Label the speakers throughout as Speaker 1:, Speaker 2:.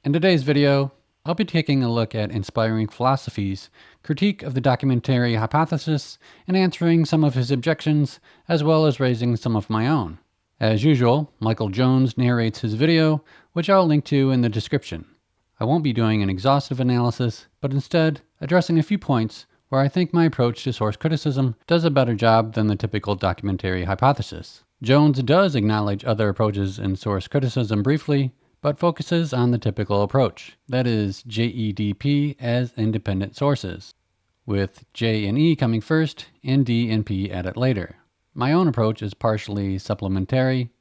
Speaker 1: In today's video, I'll be taking a look at Inspiring Philosophy's critique of the documentary hypothesis and answering some of his objections, as well as raising some of my own. As usual, Michael Jones narrates his video, which I'll link to in the description. I won't be doing an exhaustive analysis, but instead addressing a few points where I think my approach to source criticism does a better job than the typical documentary hypothesis. Jones does acknowledge other approaches in source criticism briefly, but focuses on the typical approach, that is JEDP as independent sources, with J and E coming first and D and P added later. My own approach is partially supplementary,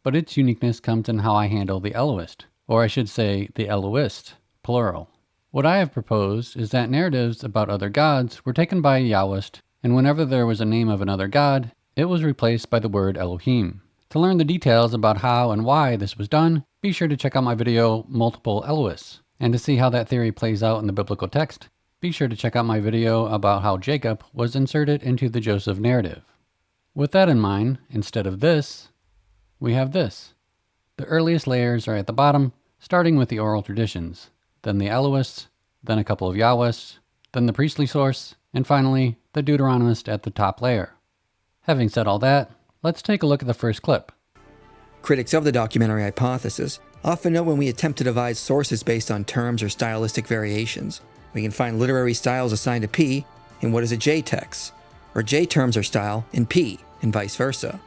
Speaker 1: but its uniqueness comes in how I handle the Elohist, or I should say the Elohist, plural. What I have proposed is that narratives about other gods were taken by a Yahwist, and whenever there was a name of another god, it was replaced by the word Elohim. To learn the details about how and why this was done, be sure to check out my video, Multiple Elohists. And to see how that theory plays out in the biblical text, be sure to check out my video about how Jacob was inserted into the Joseph narrative. With that in mind, instead of this, we have this. The earliest layers are at the bottom, starting with the oral traditions, then the Elohists, then a couple of Yahwists, then the priestly source, and finally, the Deuteronomist at the top layer. Having said all that, let's take a look at the first clip.
Speaker 2: Critics of the documentary hypothesis often note when we attempt to divide sources based on terms or stylistic variations, we can find literary styles assigned to P in what is a J text, or J terms or style in P, and vice versa.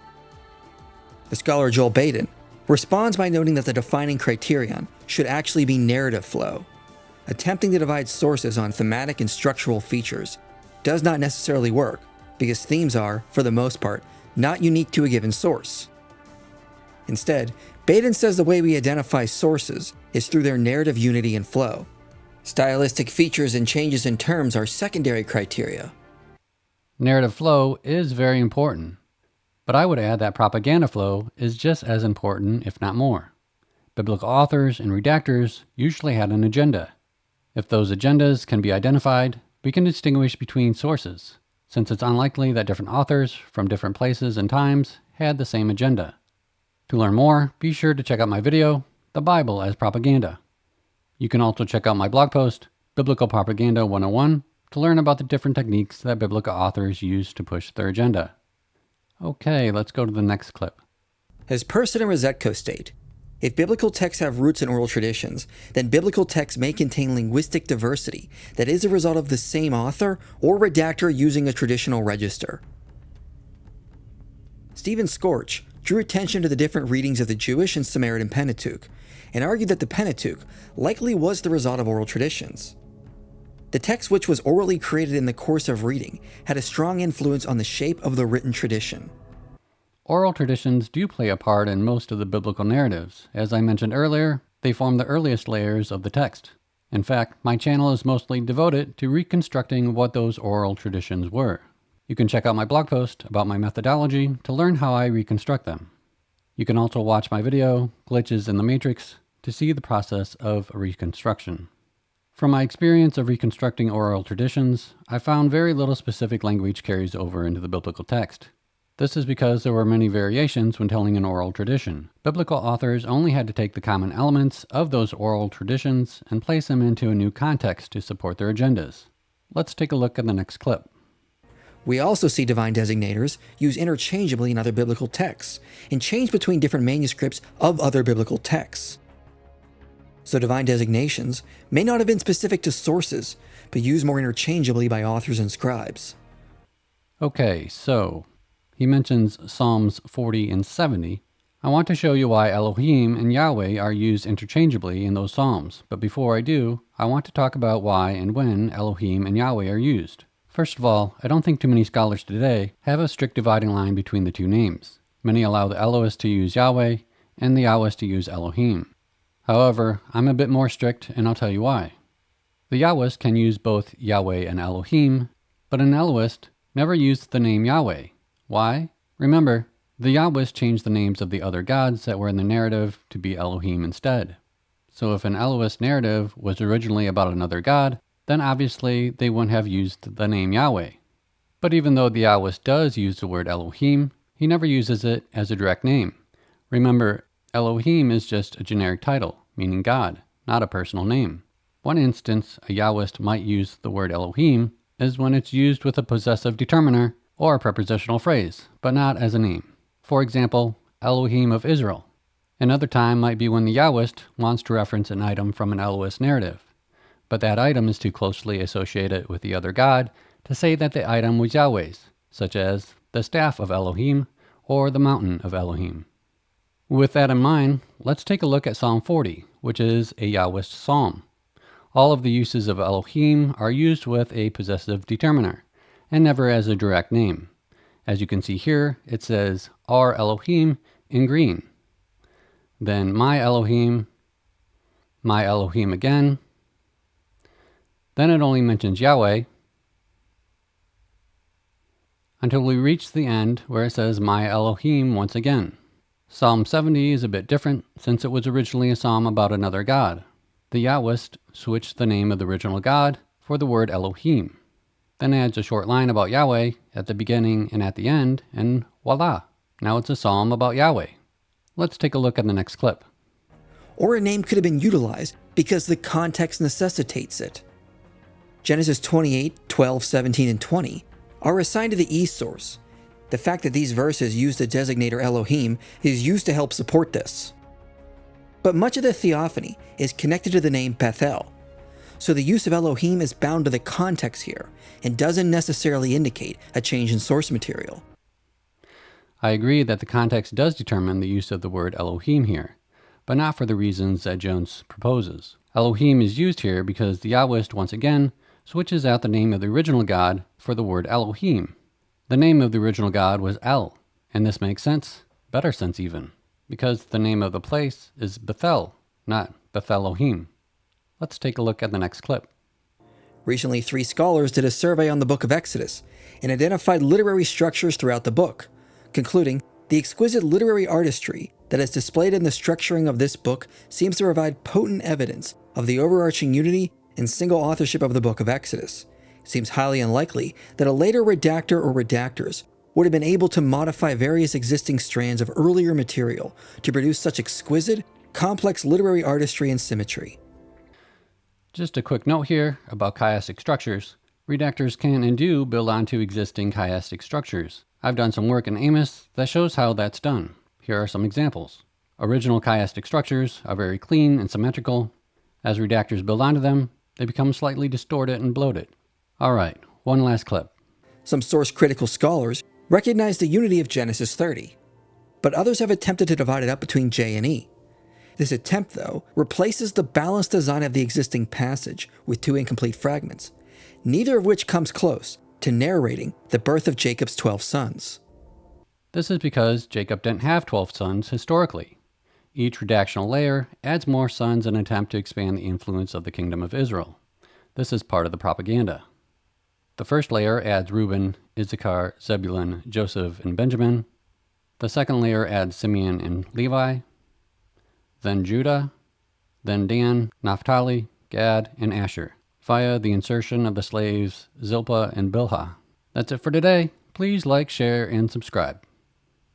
Speaker 2: The scholar Joel Baden responds by noting that the defining criterion should actually be narrative flow. Attempting to divide sources on thematic and structural features does not necessarily work, because themes are, for the most part, not unique to a given source. Instead, Baden says the way we identify sources is through their narrative unity and flow. Stylistic features and changes in terms are secondary criteria.
Speaker 1: Narrative flow is very important, but I would add that propaganda flow is just as important, if not more. Biblical authors and redactors usually had an agenda. If those agendas can be identified, we can distinguish between sources, since it's unlikely that different authors from different places and times had the same agenda. To learn more, be sure to check out my video, The Bible as Propaganda. You can also check out my blog post, Biblical Propaganda 101, to learn about the different techniques that biblical authors use to push their agenda. Okay, let's go to the next clip.
Speaker 2: As Person and Rosetko state, if biblical texts have roots in oral traditions, then biblical texts may contain linguistic diversity that is a result of the same author or redactor using a traditional register. Stephen Scorch drew attention to the different readings of the Jewish and Samaritan Pentateuch, and argued that the Pentateuch likely was the result of oral traditions. The text, which was orally created in the course of reading, had a strong influence on the shape of the written tradition.
Speaker 1: Oral traditions do play a part in most of the biblical narratives. As I mentioned earlier, they form the earliest layers of the text. In fact, my channel is mostly devoted to reconstructing what those oral traditions were. You can check out my blog post about my methodology to learn how I reconstruct them. You can also watch my video, Glitches in the Matrix, to see the process of reconstruction. From my experience of reconstructing oral traditions, I found very little specific language carries over into the biblical text. This is because there were many variations when telling an oral tradition. Biblical authors only had to take the common elements of those oral traditions and place them into a new context to support their agendas. Let's take a look at the next clip.
Speaker 2: We also see divine designators used interchangeably in other biblical texts, and change between different manuscripts of other biblical texts. So divine designations may not have been specific to sources, but used more interchangeably by authors and scribes.
Speaker 1: Okay, so he mentions Psalms 40 and 70. I want to show you why Elohim and Yahweh are used interchangeably in those psalms, but before I do, I want to talk about why and when Elohim and Yahweh are used. First of all, I don't think too many scholars today have a strict dividing line between the two names. Many allow the Elohist to use Yahweh and the Yahwist to use Elohim. However, I'm a bit more strict, and I'll tell you why. The Yahwist can use both Yahweh and Elohim, but an Elohist never used the name Yahweh. Why? Remember, the Yahwist changed the names of the other gods that were in the narrative to be Elohim instead. So if an Elohist narrative was originally about another god, then obviously they wouldn't have used the name Yahweh. But even though the Yahwist does use the word Elohim, he never uses it as a direct name. Remember, Elohim is just a generic title, meaning God. not a personal name. One instance a Yahwist might use the word Elohim is when it's used with a possessive determiner or a prepositional phrase, but not as a name. For example, Elohim of Israel. Another time might be when the Yahwist wants to reference an item from an Elohist narrative, but that item is too closely associated with the other god to say that the item was Yahweh's, such as the staff of Elohim or the mountain of Elohim. With that in mind, let's take a look at Psalm 40, which is a Yahwist psalm. All of the uses of Elohim are used with a possessive determiner, and never as a direct name. As you can see here, it says, our Elohim in green. Then my Elohim again. Then it only mentions Yahweh, until we reach the end where it says my Elohim once again. Psalm 70 is a bit different since it was originally a psalm about another god. The Yahwist switched the name of the original god for the word Elohim, then adds a short line about Yahweh at the beginning and at the end, and voila, now it's a psalm about Yahweh. Let's take a look at the next clip.
Speaker 2: Or a name could have been utilized because the context necessitates it. Genesis 28, 12, 17, and 20 are assigned to the E source. The fact that these verses use the designator Elohim is used to help support this. But much of the theophany is connected to the name Bethel, so the use of Elohim is bound to the context here and doesn't necessarily indicate a change in source material.
Speaker 1: I agree that the context does determine the use of the word Elohim here, but not for the reasons that Jones proposes. Elohim is used here because the Yahwist once again switches out the name of the original god for the word Elohim. The name of the original god was El, and this makes sense, better sense even, because the name of the place is Bethel, not Bethelohim. Let's take a look at the next clip.
Speaker 2: Recently, 3 scholars did a survey on the book of Exodus and identified literary structures throughout the book, concluding the exquisite literary artistry that is displayed in the structuring of this book seems to provide potent evidence of the overarching unity and single authorship of the book of Exodus. It seems highly unlikely that a later redactor or redactors would have been able to modify various existing strands of earlier material to produce such exquisite, complex literary artistry and symmetry.
Speaker 1: Just a quick note here about chiastic structures. Redactors can and do build onto existing chiastic structures. I've done some work in Amos that shows how that's done. Here are some examples. Original chiastic structures are very clean and symmetrical. As redactors build onto them, they become slightly distorted and bloated. Alright, one last clip.
Speaker 2: Some source-critical scholars recognize the unity of Genesis 30, but others have attempted to divide it up between J and E. This attempt, though, replaces the balanced design of the existing passage with 2 incomplete fragments, neither of which comes close to narrating the birth of Jacob's 12 sons.
Speaker 1: This is because Jacob didn't have 12 sons historically. Each redactional layer adds more sons in an attempt to expand the influence of the kingdom of Israel. This is part of the propaganda. The first layer adds Reuben, Issachar, Zebulun, Joseph, and Benjamin. The second layer adds Simeon and Levi, then Judah, then Dan, Naphtali, Gad, and Asher, via the insertion of the slaves Zilpah and Bilhah. That's it for today. Please like, share, and subscribe.